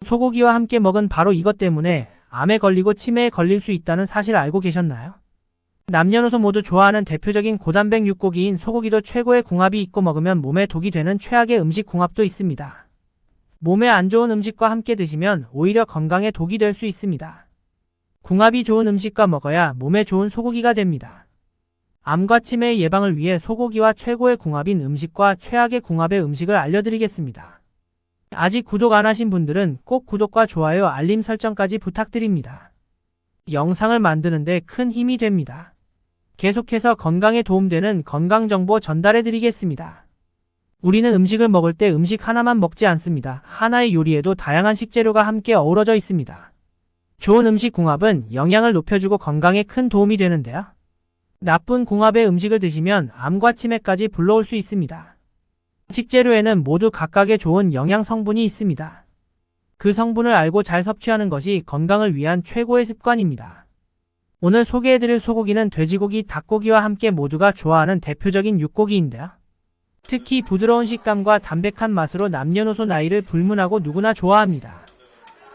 소고기와 함께 먹은 바로 이것 때문에 암에 걸리고 치매에 걸릴 수 있다는 사실 알고 계셨나요? 남녀노소 모두 좋아하는 대표적인 고단백 육고기인 소고기도 최고의 궁합이 있고 먹으면 몸에 독이 되는 최악의 음식 궁합도 있습니다. 몸에 안 좋은 음식과 함께 드시면 오히려 건강에 독이 될 수 있습니다. 궁합이 좋은 음식과 먹어야 몸에 좋은 소고기가 됩니다. 암과 치매의 예방을 위해 소고기와 최고의 궁합인 음식과 최악의 궁합의 음식을 알려드리겠습니다. 아직 구독 안 하신 분들은 꼭 구독과 좋아요, 알림 설정까지 부탁드립니다. 영상을 만드는데 큰 힘이 됩니다. 계속해서 건강에 도움되는 건강정보 전달해드리겠습니다. 우리는 음식을 먹을 때 음식 하나만 먹지 않습니다. 하나의 요리에도 다양한 식재료가 함께 어우러져 있습니다. 좋은 음식 궁합은 영양을 높여주고 건강에 큰 도움이 되는데요. 나쁜 궁합의 음식을 드시면 암과 치매까지 불러올 수 있습니다. 식재료에는 모두 각각의 좋은 영양 성분이 있습니다. 그 성분을 알고 잘 섭취하는 것이 건강을 위한 최고의 습관입니다. 오늘 소개해드릴 소고기는 돼지고기, 닭고기와 함께 모두가 좋아하는 대표적인 육고기인데요. 특히 부드러운 식감과 담백한 맛으로 남녀노소 나이를 불문하고 누구나 좋아합니다.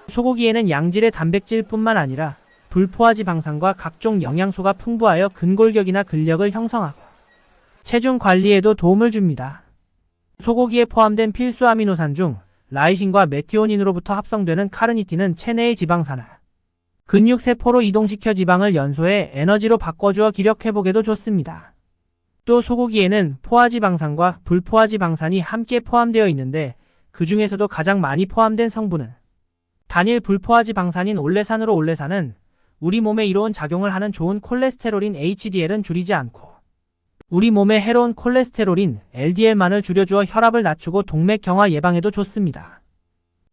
소고기에는 양질의 단백질뿐만 아니라 불포화지방산과 각종 영양소가 풍부하여 근골격이나 근력을 형성하고 체중 관리에도 도움을 줍니다. 소고기에 포함된 필수 아미노산 중 라이신과 메티오닌으로부터 합성되는 카르니틴은 체내의 지방산을 근육세포로 이동시켜 지방을 연소해 에너지로 바꿔주어 기력 회복에도 좋습니다. 또 소고기에는 포화지방산과 불포화지방산이 함께 포함되어 있는데 그 중에서도 가장 많이 포함된 성분은 단일 불포화지방산인 올레산으로, 올레산은 우리 몸에 이로운 작용을 하는 좋은 콜레스테롤인 HDL은 줄이지 않고 우리 몸에 해로운 콜레스테롤인 LDL만을 줄여주어 혈압을 낮추고 동맥경화 예방에도 좋습니다.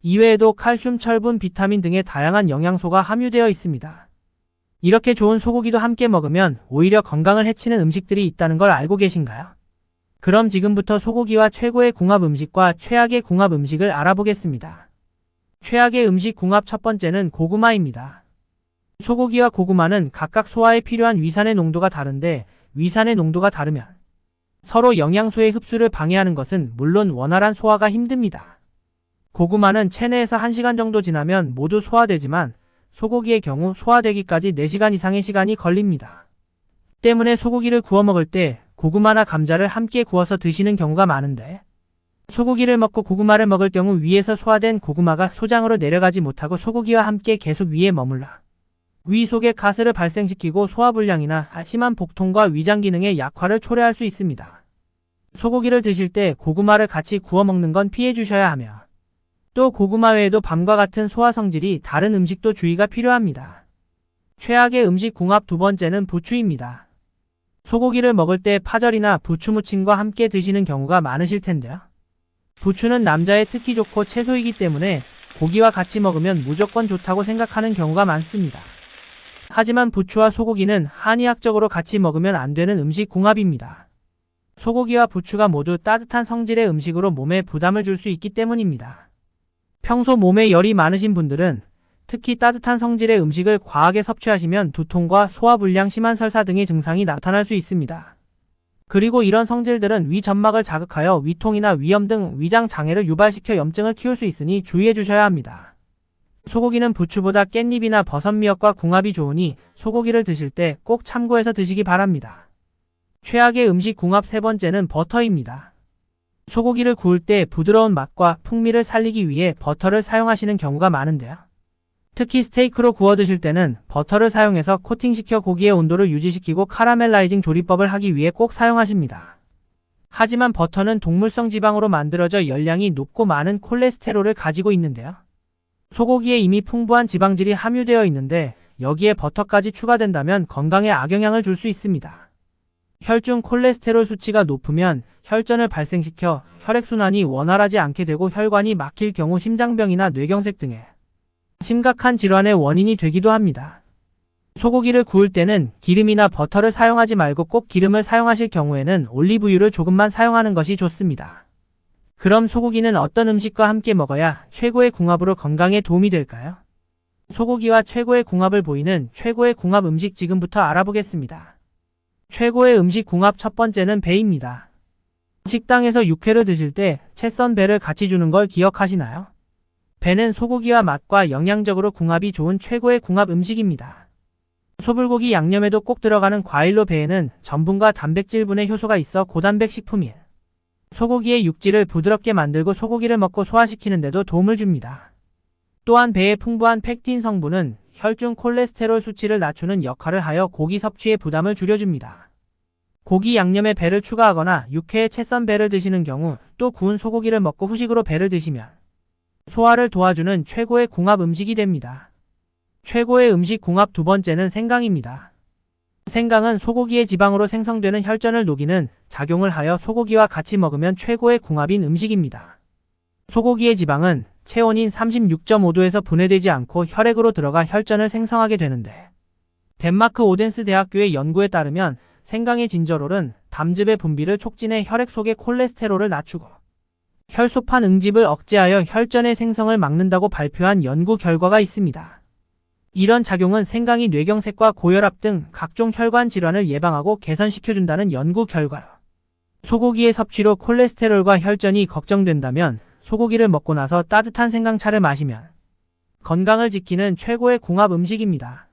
이외에도 칼슘, 철분, 비타민 등의 다양한 영양소가 함유되어 있습니다. 이렇게 좋은 소고기도 함께 먹으면 오히려 건강을 해치는 음식들이 있다는 걸 알고 계신가요? 그럼 지금부터 소고기와 최고의 궁합 음식과 최악의 궁합 음식을 알아보겠습니다. 최악의 음식 궁합 첫 번째는 고구마입니다. 소고기와 고구마는 각각 소화에 필요한 위산의 농도가 다른데 위산의 농도가 다르면 서로 영양소의 흡수를 방해하는 것은 물론 원활한 소화가 힘듭니다. 고구마는 체내에서 1시간 정도 지나면 모두 소화되지만 소고기의 경우 소화되기까지 4시간 이상의 시간이 걸립니다. 때문에 소고기를 구워 먹을 때 고구마나 감자를 함께 구워서 드시는 경우가 많은데 소고기를 먹고 고구마를 먹을 경우 위에서 소화된 고구마가 소장으로 내려가지 못하고 소고기와 함께 계속 위에 머물러 위 속에 가스를 발생시키고 소화불량이나 심한 복통과 위장 기능의 약화를 초래할 수 있습니다. 소고기를 드실 때 고구마를 같이 구워 먹는 건 피해 주셔야 하며 또 고구마 외에도 밤과 같은 소화 성질이 다른 음식도 주의가 필요합니다. 최악의 음식 궁합 두 번째는 부추입니다. 소고기를 먹을 때 파절이나 부추무침과 함께 드시는 경우가 많으실 텐데요. 부추는 남자에 특히 좋고 채소이기 때문에 고기와 같이 먹으면 무조건 좋다고 생각하는 경우가 많습니다. 하지만 부추와 소고기는 한의학적으로 같이 먹으면 안 되는 음식 궁합입니다. 소고기와 부추가 모두 따뜻한 성질의 음식으로 몸에 부담을 줄 수 있기 때문입니다. 평소 몸에 열이 많으신 분들은 특히 따뜻한 성질의 음식을 과하게 섭취하시면 두통과 소화불량, 심한 설사 등의 증상이 나타날 수 있습니다. 그리고 이런 성질들은 위 점막을 자극하여 위통이나 위염 등 위장 장애를 유발시켜 염증을 키울 수 있으니 주의해 주셔야 합니다. 소고기는 부추보다 깻잎이나 버섯, 미역과 궁합이 좋으니 소고기를 드실 때 꼭 참고해서 드시기 바랍니다. 최악의 음식 궁합 세 번째는 버터입니다. 소고기를 구울 때 부드러운 맛과 풍미를 살리기 위해 버터를 사용하시는 경우가 많은데요. 특히 스테이크로 구워 드실 때는 버터를 사용해서 코팅시켜 고기의 온도를 유지시키고 카라멜라이징 조리법을 하기 위해 꼭 사용하십니다. 하지만 버터는 동물성 지방으로 만들어져 열량이 높고 많은 콜레스테롤을 가지고 있는데요. 소고기에 이미 풍부한 지방질이 함유되어 있는데 여기에 버터까지 추가된다면 건강에 악영향을 줄 수 있습니다. 혈중 콜레스테롤 수치가 높으면 혈전을 발생시켜 혈액순환이 원활하지 않게 되고 혈관이 막힐 경우 심장병이나 뇌경색 등의 심각한 질환의 원인이 되기도 합니다. 소고기를 구울 때는 기름이나 버터를 사용하지 말고 꼭 기름을 사용하실 경우에는 올리브유를 조금만 사용하는 것이 좋습니다. 그럼 소고기는 어떤 음식과 함께 먹어야 최고의 궁합으로 건강에 도움이 될까요? 소고기와 최고의 궁합을 보이는 최고의 궁합 음식 지금부터 알아보겠습니다. 최고의 음식 궁합 첫 번째는 배입니다. 식당에서 육회를 드실 때 채 썬 배를 같이 주는 걸 기억하시나요? 배는 소고기와 맛과 영양적으로 궁합이 좋은 최고의 궁합 음식입니다. 소불고기 양념에도 꼭 들어가는 과일로 배에는 전분과 단백질분의 효소가 있어 고단백 식품인 소고기의 육질을 부드럽게 만들고 소고기를 먹고 소화시키는 데도 도움을 줍니다. 또한 배에 풍부한 팩틴 성분은 혈중 콜레스테롤 수치를 낮추는 역할을 하여 고기 섭취의 부담을 줄여줍니다. 고기 양념에 배를 추가하거나 육회에 채 썬 배를 드시는 경우, 또 구운 소고기를 먹고 후식으로 배를 드시면 소화를 도와주는 최고의 궁합 음식이 됩니다. 최고의 음식 궁합 두 번째는 생강입니다. 생강은 소고기의 지방으로 생성되는 혈전을 녹이는 작용을 하여 소고기와 같이 먹으면 최고의 궁합인 음식입니다. 소고기의 지방은 체온인 36.5도에서 분해되지 않고 혈액으로 들어가 혈전을 생성하게 되는데, 덴마크 오덴스 대학교의 연구에 따르면 생강의 진저롤은 담즙의 분비를 촉진해 혈액 속의 콜레스테롤을 낮추고 혈소판 응집을 억제하여 혈전의 생성을 막는다고 발표한 연구 결과가 있습니다. 이런 작용은 생강이 뇌경색과 고혈압 등 각종 혈관 질환을 예방하고 개선시켜준다는 연구 결과요. 소고기의 섭취로 콜레스테롤과 혈전이 걱정된다면 소고기를 먹고 나서 따뜻한 생강차를 마시면 건강을 지키는 최고의 궁합 음식입니다.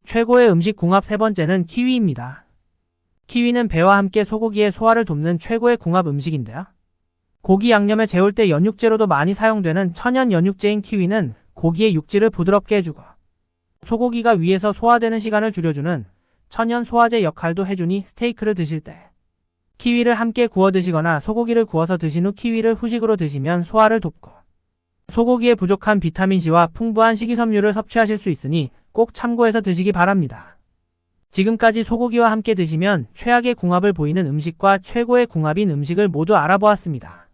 최고의 음식 궁합 세 번째는 키위입니다. 키위는 배와 함께 소고기의 소화를 돕는 최고의 궁합 음식인데요. 고기 양념에 재울 때 연육제로도 많이 사용되는 천연 연육제인 키위는 고기의 육질을 부드럽게 해주고 소고기가 위에서 소화되는 시간을 줄여주는 천연 소화제 역할도 해주니 스테이크를 드실 때 키위를 함께 구워 드시거나 소고기를 구워서 드신 후 키위를 후식으로 드시면 소화를 돕고 소고기에 부족한 비타민C와 풍부한 식이섬유를 섭취하실 수 있으니 꼭 참고해서 드시기 바랍니다. 지금까지 소고기와 함께 드시면 최악의 궁합을 보이는 음식과 최고의 궁합인 음식을 모두 알아보았습니다.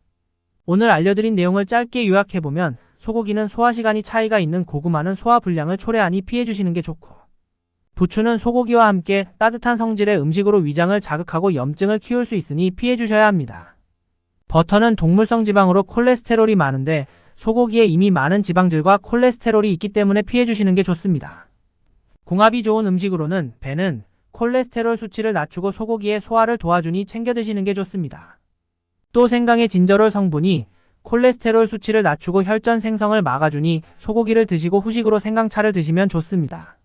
오늘 알려드린 내용을 짧게 요약해보면 소고기는 소화시간이 차이가 있는 고구마는 소화불량을 초래하니 피해주시는 게 좋고, 부추는 소고기와 함께 따뜻한 성질의 음식으로 위장을 자극하고 염증을 키울 수 있으니 피해주셔야 합니다. 버터는 동물성 지방으로 콜레스테롤이 많은데 소고기에 이미 많은 지방질과 콜레스테롤이 있기 때문에 피해주시는 게 좋습니다. 궁합이 좋은 음식으로는 배는 콜레스테롤 수치를 낮추고 소고기의 소화를 도와주니 챙겨 드시는 게 좋습니다. 또 생강의 진저롤 성분이 콜레스테롤 수치를 낮추고 혈전 생성을 막아주니 소고기를 드시고 후식으로 생강차를 드시면 좋습니다.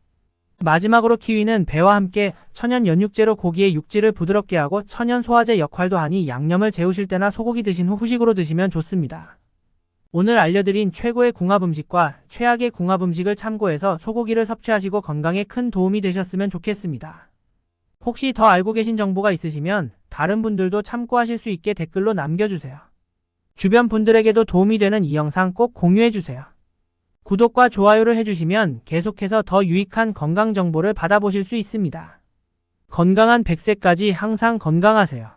마지막으로 키위는 배와 함께 천연 연육제로 고기의 육질을 부드럽게 하고 천연 소화제 역할도 하니 양념을 재우실 때나 소고기 드신 후 후식으로 드시면 좋습니다. 오늘 알려드린 최고의 궁합 음식과 최악의 궁합 음식을 참고해서 소고기를 섭취하시고 건강에 큰 도움이 되셨으면 좋겠습니다. 혹시 더 알고 계신 정보가 있으시면 다른 분들도 참고하실 수 있게 댓글로 남겨주세요. 주변 분들에게도 도움이 되는 이 영상 꼭 공유해주세요. 구독과 좋아요를 해주시면 계속해서 더 유익한 건강 정보를 받아보실 수 있습니다. 건강한 100세까지 항상 건강하세요.